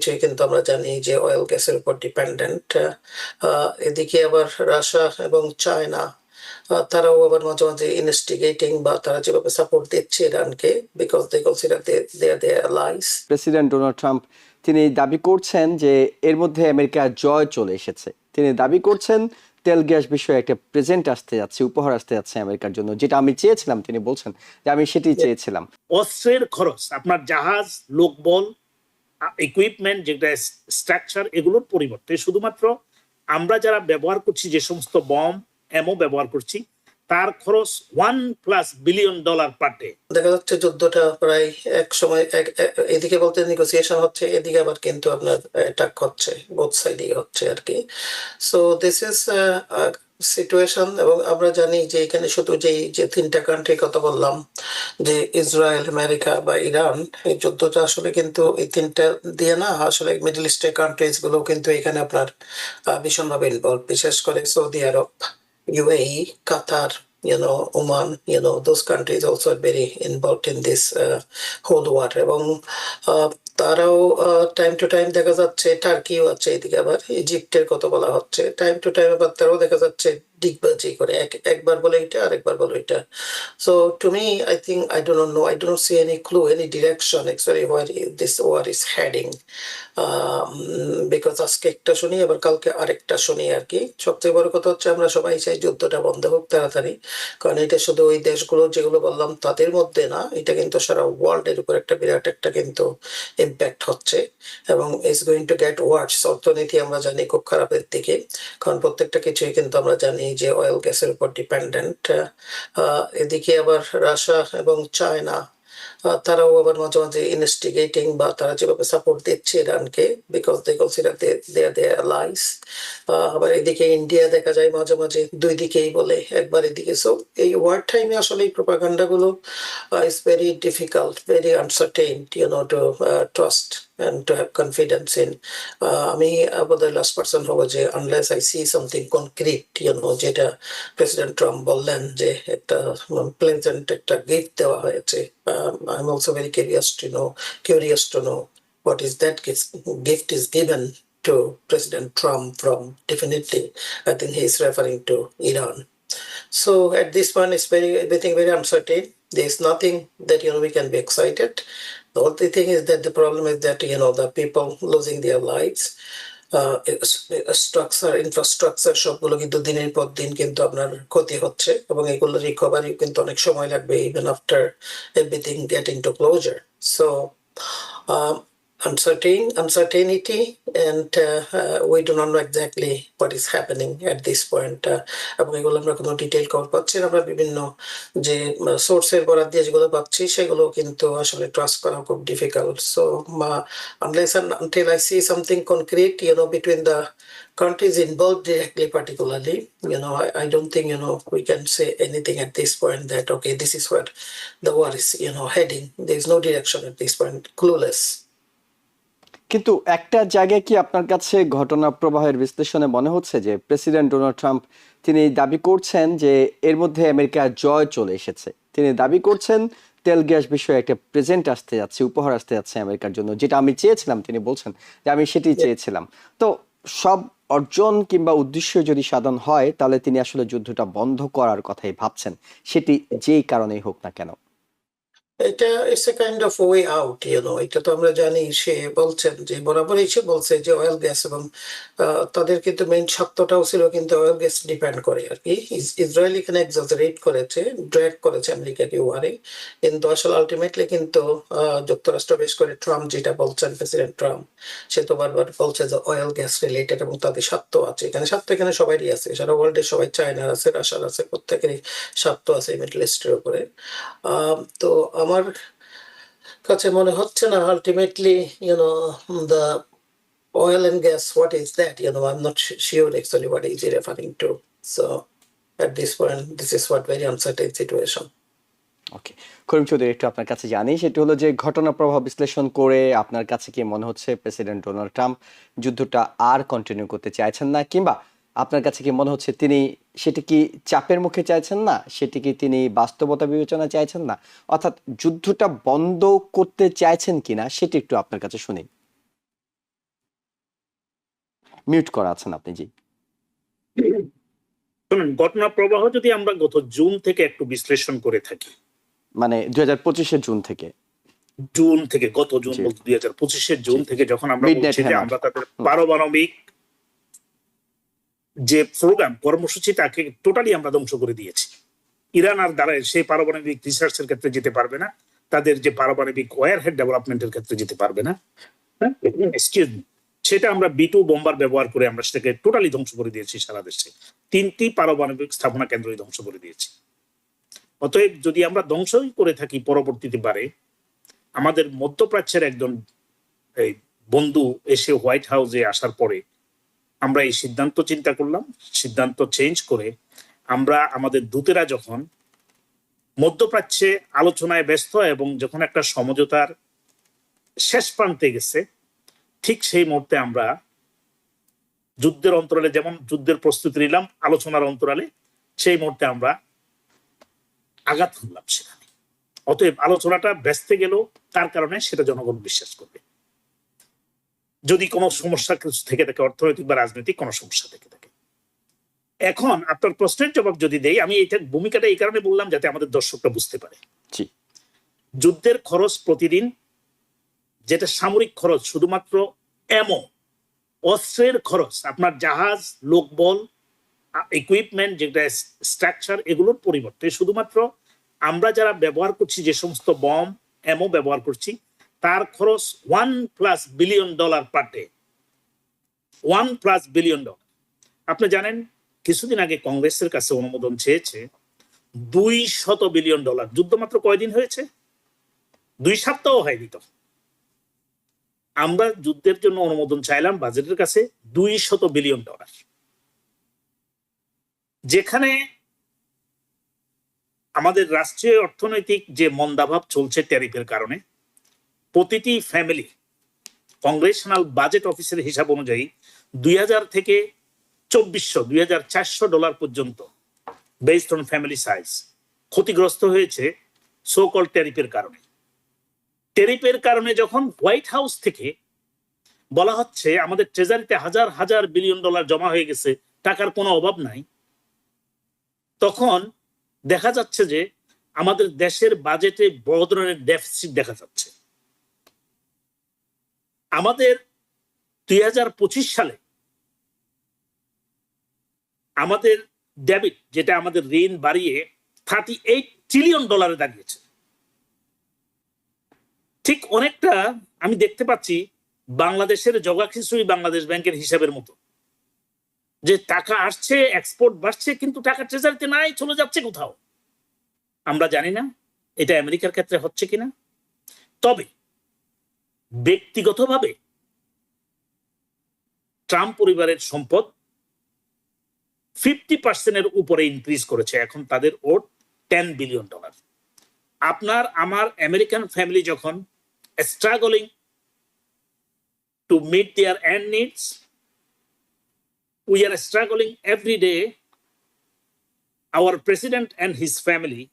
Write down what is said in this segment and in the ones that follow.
কিছুই কিন্তু আমরা জানি যে অয়েল গ্যাসের উপর ডিপেন্ডেন্ট। এদিকে আবার রাশিয়া এবং চায়না তারাও আবার মাঝে মাঝে ইনভেস্টিগেটিং বা তারা যেভাবে সাপোর্ট দিচ্ছে ইরানকে, because they consider they are their allies. President Donald Trump তিনি দাবি করছেন যে এর মধ্যে আমেরিকার জয় চলে এসেছে। তিনি দাবি করছেন তেল গ্যাস বিষয়ে একটা প্রেজেন্ট আসতে যাচ্ছে, উপহার আসতে যাচ্ছে আমেরিকার জন্য, যেটা আমি চেয়েছিলাম। তিনি বলছেন যে আমি সেটাই চেয়েছিলাম। অস্ত্রের খরচ, আপনার জাহাজ, লোকবল, ইকুইপমেন্ট, যেটা স্ট্রাকচার, এগুলোর পরিবর্তে শুধুমাত্র আমরা যারা ব্যবহার করছি, যে সমস্ত বম এমও ব্যবহার করছি, তার খরচ $1+ বিলিয়ন পার ডে। দেখা যাচ্ছে যুদ্ধটা প্রায় এক সময় এদিকে বলতে নেগোসিয়েশন হচ্ছে, এদিকে আবার কিন্তু আপনার অ্যাটাক হচ্ছে, বোথ সাইডই হচ্ছে আর কি। So this is situation. এবং আমরা জানি যে এখানে শুধু যে তিনটা কান্ট্রির কথা বললাম, যে ইসরায়েল, আমেরিকা বা ইরান, এই যুদ্ধটা আসলে কিন্তু এই তিনটা দিয়ে না, আসলে মিডল ইস্টের কান্ট্রিজ গুলো কিন্তু এখানে আপনার ভীষণভাবে ইনভলভ, বিশেষ করে Saudi Arab, UAE, Qatar, Oman, those countries also are very involved in this whole war. এবং তারাও টাইম টু টাইম দেখা যাচ্ছে, টার্কিও আছে এদিকে, আবার ইজিপ্টের কথা বলা হচ্ছে, টাইম টু টাইম আবার তারাও দেখা যাচ্ছে ডিগবাজি করে, একবার বলে এটা আরেকবার বলে এটা। So to me, I think I don't know. I don't see any clue, any direction actually where this war is heading. Because আজকে একটা শুনি, আবার কালকে আরেকটা শুনি আর কি। সবচেয়ে বড় কথা হচ্ছে আমরা সবাই চাই যুদ্ধটা বন্ধ হোক তাড়াতাড়ি, কারণ এটা শুধু ওই দেশগুলো যেগুলো বললাম তাদের মধ্যে না, এটা কিন্তু সারা ওয়ার্ল্ডের উপর একটা বিরাট একটা কিন্তু ইম্প্যাক্ট হচ্ছে, এবং ইটস গোয়িং টু গেট ওয়ার্স। অর্থনীতি আমরা জানি খুব খারাপের দিকে, কারণ প্রত্যেকটা কিছুই কিন্তু আমরা জানি যে অয়েল গ্যাসের উপর ডিপেন্ডেন্ট। এদিকে আবার রাশিয়া এবং চায়না তারাও আবার মাঝে মাঝে ইনভেস্টিগেটিং বা তারা যেভাবে সাপোর্ট দিচ্ছে ইরানকে, because they consider they are their allies. আবার এদিকে ইন্ডিয়া দেখা যায় মাঝে মাঝে দুই দিকেই বলে, একবার এদিকে। সো এই ওয়ার টাইমে আসলে এই প্রপাগান্ডা গুলো is very difficult, very uncertain two trust and to have confidence in. আমি বোধহয় লাস্ট পার্সন হবো যে unless I see something concrete, যেটা প্রেসিডেন্ট ট্রাম্প বললেন যে একটা প্লেজেন্ট একটা গিফট দেওয়া হয়েছে। I am also very curious to know what is that gift is given to President Trump from. Definitely, I think he is referring to Iran. So at this point, it's everything very uncertain. There is nothing that we can be excited. The only thing is that the problem is that the people losing their lives. Infrastructure সবগুলো কিন্তু দিনের পর দিন কিন্তু আপনার ক্ষতি হচ্ছে, এবং এগুলো রিকভারি কিন্তু অনেক সময় লাগবে, even after everything getting to closure. So uncertainty, and we do not know exactly what is happening at this point. এবং এগুলো আমরা কোনো ডিটেইল খবর পাচ্ছি না, আমরা বিভিন্ন যে সোর্সের বরাদ দিয়ে যেগুলো পাচ্ছি সেগুলো কিন্তু আসলে ট্রাস্ট করা খুব difficult. So unless and until I see something concrete between the countries involved directly, particularly, I don't think we can say anything at this point that okay, this is where the war is heading. There is no direction at this point, clueless. কিন্তু একটা জায়গায় কি আপনার কাছে ঘটনা প্রবাহের বিশ্লেষণে মনে হচ্ছে যে প্রেসিডেন্ট ডোনাল্ড ট্রাম্প তিনি দাবি করছেন যে এর মধ্যে আমেরিকার জয় চলে এসেছে? তিনি দাবি করছেন তেল গ্যাস বিষয়ে একটা প্রেজেন্ট আসতে যাচ্ছে, উপহার আসতে যাচ্ছে আমেরিকার জন্য, যেটা আমি চেয়েছিলাম। তিনি বলছেন যে আমি সেটাই চেয়েছিলাম। তো সব অর্জন কিংবা উদ্দেশ্য যদি সাধন হয়, তাহলে তিনি আসলে যুদ্ধটা বন্ধ করার কথাই ভাবছেন, সেটি যেই কারণেই হোক না কেন। এটা it's a kind of way out, এটা তো আমরা জানি। সে বলছেন যে বরাবরই সে বলছে যে অয়েল গ্যাস, এবং তাদের কিন্তু মেইন শর্তটাও ছিল কিন্তু অয়েল গ্যাস ডিপেন্ড করে আর কি। ইসরায়েল এখানে এক্সাজারেট করেছে, ড্র্যাগ করেছে আমেরিকাকে ওয়ারে, কিন্তু আসলে আলটিমেটলি কিন্তু যুক্তরাষ্ট্র, বেশ করে ট্রাম্প যেটা বলছেন, প্রেসিডেন্ট ট্রাম্প, সে তো বারবার বলছে যে অয়েল গ্যাস রিলেটেড, এবং তাদের স্বার্থ আছে এখানে। স্বার্থ এখানে সবারই আছে, সারা ওয়ার্ল্ডের সবাই, চায়নার আছে, রাশিয়ার আছে, প্রত্যেকেরই স্বার্থ আছে মিডল ইস্টের উপরে। তো আমার কাছে মনে হচ্ছে না ultimately the oil and gas, what is that? I'm not sure actually what is he referring to. So at this point, this is what very uncertain situation. ওকে, করিম চৌধুরী, একটু আপনার কাছে জানি, সেটা হলো যে ঘটনা প্রবাহ বিশ্লেষণ করে আপনার কাছে কি মনে হচ্ছে প্রেসিডেন্ট ডোনাল্ড ট্রাম্প যুদ্ধটা আর কন্টিনিউ করতে চাইছেন না, কিংবা আপনার কাছে কি মনে হচ্ছে তিনি সেটি কি চাপের মুখে চাইছেন না, সেটি কি তিনি বাস্তবতা বিবেচনা চাইছেন না, অর্থাৎ যুদ্ধটা বন্ধ করতে চাইছেন কিনা সেটি একটু আপনার কাছে শুনি। মিউট করা আছেন আপনি, জি। শুনুন, ঘটনা প্রবাহ যদি আমরা গত জুন থেকে একটু বিশ্লেষণ করে থাকি, মানে 2025-এর জুন থেকে। গত জুন জি। বলতে 2025-এর জুন জি। থেকে যখন আমরা Midnight বলছি যে Hammer। আমরা তাদের পারমাণবিক যে প্রোগ্রাম কর্মসূচি তাকে টোটালি আমরা ধ্বংস করে দিয়েছি। ইরান আর দ্বারা সেই পারমাণবিক রিসার্চের ক্ষেত্রে যেতে পারবে না, তাদের যে পারমাণবিক ওয়্যারহেড ডেভেলপমেন্টের ক্ষেত্রে যেতে পারবে না। এক্সকিউজ মি, সেটা আমরা B2 বোম্বার ব্যবহার করে আমরা সেটাকে টোটালি ধ্বংস করে দিয়েছি। সারা দেশে 3টি পারমাণবিক স্থাপনা কেন্দ্রই ধ্বংস করে দিয়েছি। অতএব যদি আমরা ধ্বংসই করে থাকি, পরবর্তীতে বারে আমাদের মধ্যপ্রাচ্যের একজন এই বন্ধু এসে হোয়াইট হাউসে আসার পরে আমরা এই সিদ্ধান্ত চিন্তা করলাম, সিদ্ধান্ত চেঞ্জ করে আমরা আমাদের দূতেরা যখন মধ্যপ্রাচ্যে আলোচনায় ব্যস্ত এবং যখন একটা সমঝোতার শেষ প্রান্তে গেছে, ঠিক সেই মুহূর্তে আমরা যুদ্ধের অন্তরালে, যেমন যুদ্ধের প্রস্তুতি নিলাম আলোচনার অন্তরালে, সেই মুহূর্তে আমরা আঘাত করলাম সেখানে। অতএব আলোচনাটা ব্যস্তে গেল, তার কারণে সেটা জনগণ বিশ্বাস করবে। যদি কোনো সমস্যা থেকে থাকে, অর্থনৈতিক বা রাজনৈতিক কোনো সমস্যা থেকে থাকে। এখন আপনার প্রশ্নের জবাব যদি দেই, আমি এটা ভূমিকাটা এই কারণে বললাম যাতে আমাদের দর্শকরা বুঝতে পারে। জি। যুদ্ধের খরচ প্রতিদিন, যেটা সামরিক খরচ, শুধুমাত্র এমো অস্ত্রের খরচ, আপনার জাহাজ, লোকবল, ইকুইপমেন্ট, যেটা স্ট্রাকচার, এগুলোর পরিবর্তে শুধুমাত্র আমরা যারা ব্যবহার করছি, যে সমস্ত বম এমো ব্যবহার করছি, তার খরচ $1+ বিলিয়ন পার ডে। $1+ বিলিয়ন। আপনি জানেন কিছুদিন আগে কংগ্রেসের কাছে অনুমোদন চেয়েছে $200 বিলিয়ন। যুদ্ধ মাত্র কয়দিন হয়েছে? 2 সপ্তাহ হয়নি। তো আমরা যুদ্ধের জন্য অনুমোদন চাইলাম বাজেটের কাছে $200 বিলিয়ন, যেখানে আমাদের রাষ্ট্রীয় অর্থনৈতিক যে মন্দাভাব চলছে ট্যারিফের কারণে, প্রতিটি ফ্যামিলি কংগ্রেশনাল বাজেট অফিসের হিসাব অনুযায়ী 2000 থেকে $2400 পর্যন্ত বেসড অন ফ্যামিলি সাইজ ক্ষতিগ্রস্ত হয়েছে সো কল ট্যারিফের কারণে। ট্যারিফের কারণে যখন হোয়াইট হাউস থেকে বলা হচ্ছে আমাদের ট্রেজারিতে হাজার হাজার বিলিয়ন ডলার জমা হয়ে গেছে, টাকার কোনো অভাব নাই, তখন দেখা যাচ্ছে যে আমাদের দেশের বাজেটে বড় ধরনের ডেফিসিট দেখা যাচ্ছে। আমাদের 2025 সালে আমাদের ডেবিট, যেটা আমাদের ঋণ বাড়িয়ে $38 ট্রিলিয়ন দাঁড়িয়েছে। ঠিক অনেকটা আমি দেখতে পাচ্ছি বাংলাদেশের জগা খিচুড়ি বাংলাদেশ ব্যাংকের হিসাবের মতো, যে টাকা আসছে, এক্সপোর্ট বাড়ছে, কিন্তু টাকা ট্রেজারিতে নাই, চলে যাচ্ছে কোথাও। আমরা জানি না এটা আমেরিকার ক্ষেত্রে হচ্ছে কিনা। তবে ব্যক্তিগতভাবে ট্রাম্প পরিবারের সম্পদ 50% উপরে ইনক্রিজ করেছে। এখন তাদের ওট $10 বিলিয়ন। আপনার আমার আমেরিকান ফ্যামিলি যখন struggling to meet their and needs, we are struggling every day. Our president and his family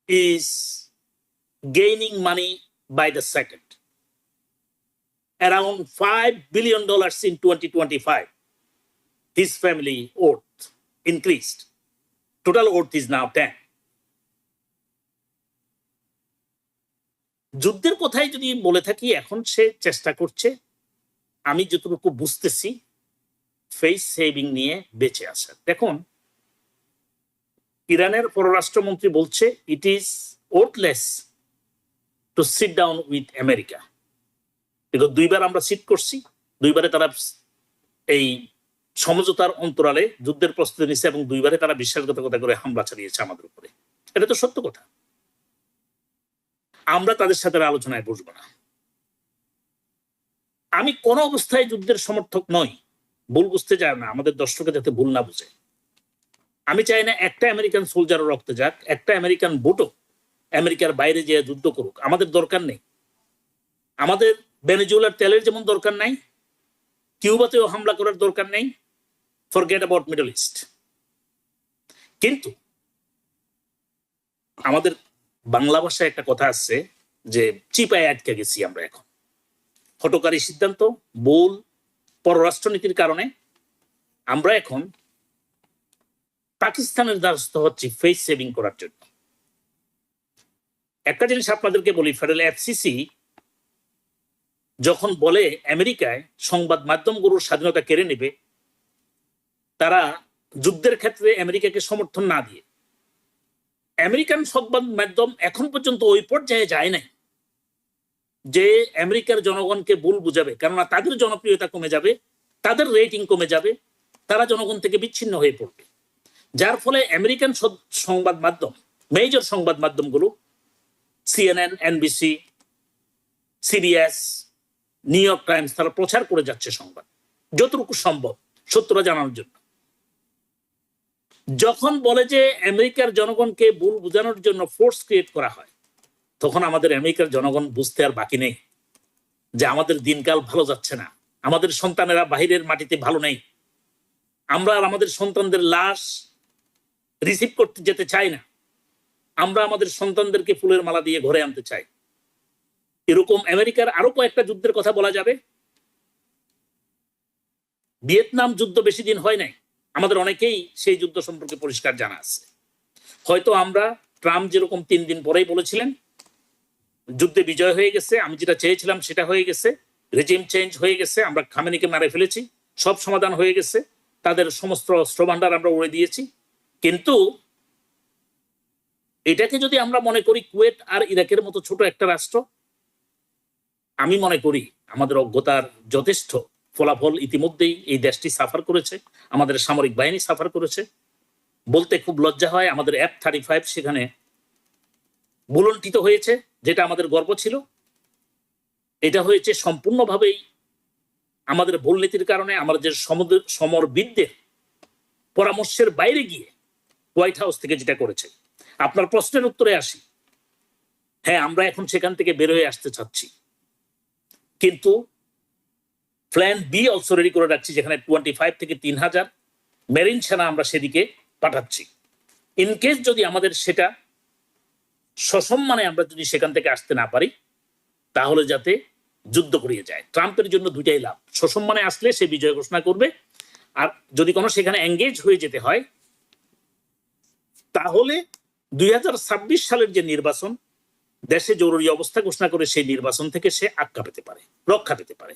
is gaining money by the second. Around $5 billion in 2025. His family worth increased. Total worth is now 10. যুদ্ধের কথাই যদি বলে থাকি, এখন সে চেষ্টা করছে, আমি যতটুকু বুঝতেছি, ফেস সেভিং নিয়ে বেঁচে আছে। দেখুন, ইরানের পররাষ্ট্রমন্ত্রী বলছে it is worthless to sit down with America. কিন্তু 2বার আমরা সিট করছি, 2বারে তারা এই সমঝোতার অন্তরালে যুদ্ধের প্রস্তুতি নিচ্ছে এবং 2বারে তারা বিশ্বাসঘাতকতা করে হামলা চালিয়েছে আমাদের উপরে। এটা তো সত্য কথা। আমরা তাদের সাথে আলোচনায় বসবো না। আমি কোন অবস্থায় যুদ্ধের সমর্থক নই, ভুল বুঝতে চাই না, আমাদের দর্শকরা যাতে ভুল না বুঝে। আমি চাই না একটা আমেরিকান সোলজারও রক্তে যাক, একটা আমেরিকান বোটও আমেরিকার বাইরে যে যুদ্ধ করুক, আমাদের দরকার নেই। আমাদের ভেনেজুয়েলার তেলের যেমন দরকার নাই, কিউবাতেও হামলা করার দরকার নেই। Forget about middle east. কিন্তু আমাদের বাংলা ভাষায় একটা কথা আছে যে চিপায় আটকে গেছি আমরা। এখন হঠকারী সিদ্ধান্ত, ভুল, পররাষ্ট্রনীতির কারণে আমরা এখন পাকিস্তানের দ্বারস্থ হচ্ছি ফেস সেভিং করার জন্য। একটা জিনিস আপনাদেরকে বলি, ফেডারেল এফসিসি যখন বলে আমেরিকায় সংবাদ মাধ্যমগুলোর স্বাধীনতা কেড়ে নেবে, তারা যুদ্ধের ক্ষেত্রে আমেরিকাকে সমর্থন না দিয়ে, আমেরিকান সংবাদ মাধ্যম এখন পর্যন্ত ওই পর্যায়ে যায় নাই যে আমেরিকার জনগণকে ভুল বুঝাবে, কেননা তাদের জনপ্রিয়তা কমে যাবে, তাদের রেটিং কমে যাবে, তারা জনগণ থেকে বিচ্ছিন্ন হয়ে পড়বে। যার ফলে আমেরিকান সংবাদ মাধ্যম, মেজর সংবাদ মাধ্যমগুলো CNN, NBC, CBS, new York Times, তারা প্রচার করে যাচ্ছে সংবাদ যতটুকু সম্ভব সত্যটা জানানোর জন্য। যখন বলে যে আমেরিকার জনগণকে ভুল বোঝানোর জন্য ফোর্স ক্রিয়েট করা হয়, তখন আমাদের আমেরিকার জনগণ বুঝতে আর বাকি নেই যে আমাদের দিনকাল ভালো যাচ্ছে না, আমাদের সন্তানেরা বাহিরের মাটিতে ভালো নেই, আমরা আর আমাদের সন্তানদের লাশ রিসিভ করতে যেতে চাই না, আমরা আমাদের সন্তানদেরকে ফুলের মালা দিয়ে ঘরে আনতে চাই। এরকম আমেরিকার আরো কয়েকটা যুদ্ধের কথা বলা যাবে। ভিয়েতনাম যুদ্ধ বেশি দিন হয় নাই, আমাদের অনেকেই সেই যুদ্ধ সম্পর্কে পরিষ্কার জানা আছে। হয়তো আমরা, ট্রাম্প যেরকম 3 দিন পরেই বলেছিলেন যুদ্ধে বিজয় হয়ে গেছে, আমি যেটা চেয়েছিলাম সেটা হয়ে গেছে, রেজিম চেঞ্জ হয়ে গেছে, আমরা খামেনিকে মারে ফেলেছি, সব সমাধান হয়ে গেছে, তাদের সমস্ত অস্ত্র ভান্ডার আমরা উড়ে দিয়েছি। কিন্তু এটাকে যদি আমরা মনে করি কুয়েত আর ইরাকের মতো ছোট একটা রাষ্ট্র, আমি মনে করি আমাদের অজ্ঞতার যথেষ্ট ফলাফল ইতিমধ্যেই এই দেশটি সাফার করেছে, আমাদের সামরিক বাহিনী সাফার করেছে। বলতে খুব লজ্জা হয়, আমাদের F-35 সেখানে বুলন্টিত হয়েছে, যেটা আমাদের গর্ব ছিল। এটা হয়েছে সম্পূর্ণভাবেই আমাদের ভুল নীতির কারণে, আমাদের সমরবিদদের পরামর্শের বাইরে গিয়ে হোয়াইট হাউস থেকে যেটা করেছে। আপনার প্রশ্নের উত্তরে আসি, হ্যাঁ আমরা এখন সেখান থেকে বের হয়ে আসতে চাচ্ছি, কিন্তু প্ল্যান বি অলসো রেডি করে রাখছি, যেখানে 25 থেকে 3000 মেরিন সেনা আমরা সেদিকে পাঠাচ্ছি। ইনকেস যদি আমাদের সেটা সসম্মানে আমরা যদি সেখান থেকে আসতে না পারি, তাহলে যাতে যুদ্ধ করিয়ে যায়। ট্রাম্পের জন্য দুইটাই লাভ, সসম্মানে আসলে সে বিজয় ঘোষণা করবে, আর যদি কোনো সেখানে এঙ্গেজ হয়ে যেতে হয়, তাহলে 2026 সালের যে নির্বাচন, দেশে জরুরি অবস্থা ঘোষণা করে সেই নির্বাচন থেকে সে রক্ষা পেতে পারে।